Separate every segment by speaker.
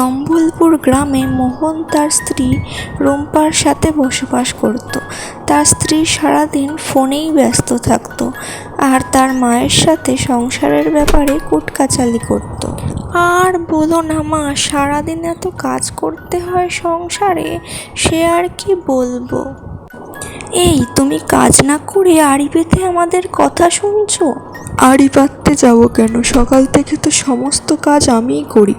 Speaker 1: সম্বলপুর গ্রামে মোহন তার স্ত্রী রুম্পার সাথে বসবাস করত। তার স্ত্রী সারাদিন ফোনেই ব্যস্ত থাকত আর তার মায়ের সাথে সংসারের ব্যাপারে কুটকাচালি করত। আর বলো না মা, সারাদিন এত কাজ করতে হয় সংসারে, সে আর কি বলবো। এই, তুমি কাজ না করে আড়ি পেতে আমাদের কথা শুনছো?
Speaker 2: আড়ি পাততে যাবো কেন? সকাল থেকে তো সমস্ত কাজ আমিই করি,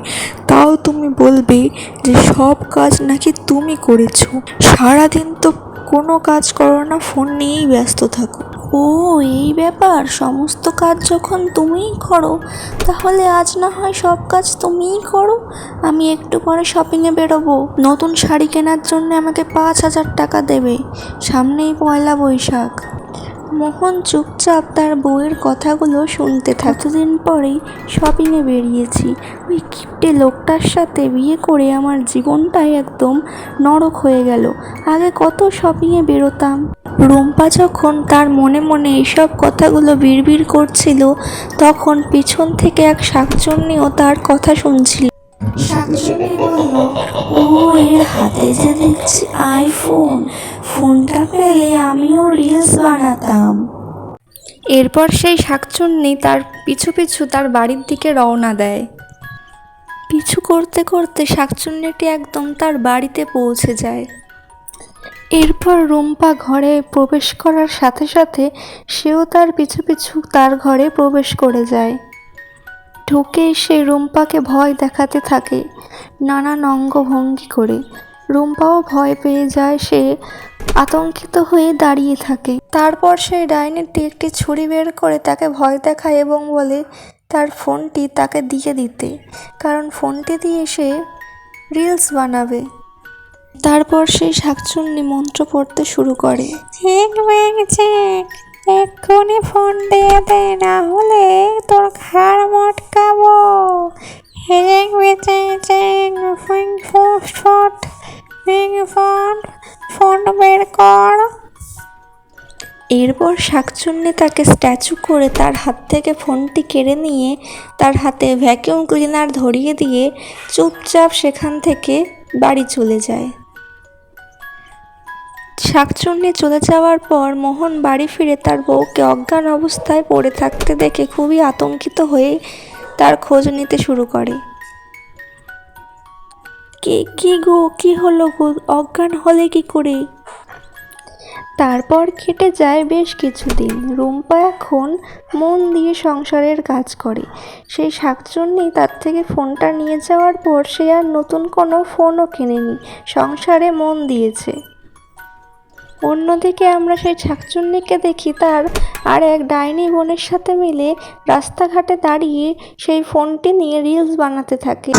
Speaker 2: তাও তুমি বলবে যে সব কাজ নাকি তুমি করেছো? সারাদিন তো কোনো কাজ করো না, ফোন নিয়েই ব্যস্ত থাকো।
Speaker 1: ও, এই ব্যাপার। সমস্ত কাজ যখন তুমিই করো, তাহলে আজ না হয় সব কাজ তুমিই করো। আমি একটু পরে শপিংয়ে বেরোবো। নতুন শাড়ি কেনার জন্য আমাকে 5,000 টাকা দেবে। সামনেই পয়লা বৈশাখ। মোহন চুপচাপ তার বউয়ের কথাগুলো শুনতে থাকে। কতদিন পরেই শপিংয়ে বেরিয়েছি। ওই কিপ্টে লোকটার সাথে বিয়ে করে আমার জীবনটাই একদম নরক হয়ে গেল। আগে কত শপিংয়ে বেরোতাম। রুম্পা যখন তার মনে মনে এইসব কথাগুলো বিড়বিড় করছিল, তখন পিছন থেকে এক শাকচুন্নিও তার কথা শুনছিল। শাকচুন্নি বলল, ও, এর হাতে যে দেখছি আইফোন, ফোনটা পেলে আমিও রিলস বানাতাম। এরপর সেই শাকচুন্নি তার পিছু পিছু তার বাড়ির দিকে রওনা দেয়। পিছু করতে করতে শাকচুন্নিটি একদম তার বাড়িতে পৌঁছে যায়। এরপর রুম্পা ঘরে প্রবেশ করার সাথে সাথে সেও তার পিছু পিছু তার ঘরে প্রবেশ করে যায়। ঢুকে সে রুম্পাকে ভয় দেখাতে থাকে নানান অঙ্গভঙ্গি করে। রুম্পাও ভয় পেয়ে যায়, সে আতঙ্কিত হয়ে দাঁড়িয়ে থাকে। তারপর সেই ডাইনিটি একটি ছুরি বের করে তাকে ভয় দেখায় এবং বলে তার ফোনটি তাকে দিয়ে দিতে, কারণ ফোনটি দিয়ে সে রিলস বানাবে। তারপর সেই শাকচুন্নি মন্ত্র পড়তে শুরু করে। এক্ষুনি ফোন দিয়ে দে, না হলে তোর ঘাড় মটকাবো। ফোন বের কর। এরপর শাকচুন্নি তাকে স্ট্যাচু করে তার হাত থেকে ফোনটি কেড়ে নিয়ে তার হাতে ভ্যাকিউম ক্লিনার ধরিয়ে দিয়ে চুপচাপ সেখান থেকে বাড়ি চলে যায়। শাকচুন্নি চলে যাওয়ার পর মোহন বাড়ি ফিরে তার বউকে অজ্ঞান অবস্থায় পড়ে থাকতে দেখে খুবই আতঙ্কিত হয়ে তার খোঁজ নিতে শুরু করে। কি গো, কি হলো গো? অজ্ঞান হলে কি করে? তারপর কেটে যায় বেশ কিছুদিন। রুম্পা এখন মন দিয়ে সংসারের কাজ করে। সেই শাকচুন্নি তার থেকে ফোনটা নিয়ে যাওয়ার পর সে আর নতুন কোনো ফোনও কেনেনি, সংসারে মন দিয়েছে। অন্যদিকে আমরা সেই শাকচুন্নিকে দেখি তার আর এক ডাইনি বোনের সাথে মিলে রাস্তাঘাটে দাঁড়িয়ে সেই ফোনটি নিয়ে রিলস বানাতে থাকে।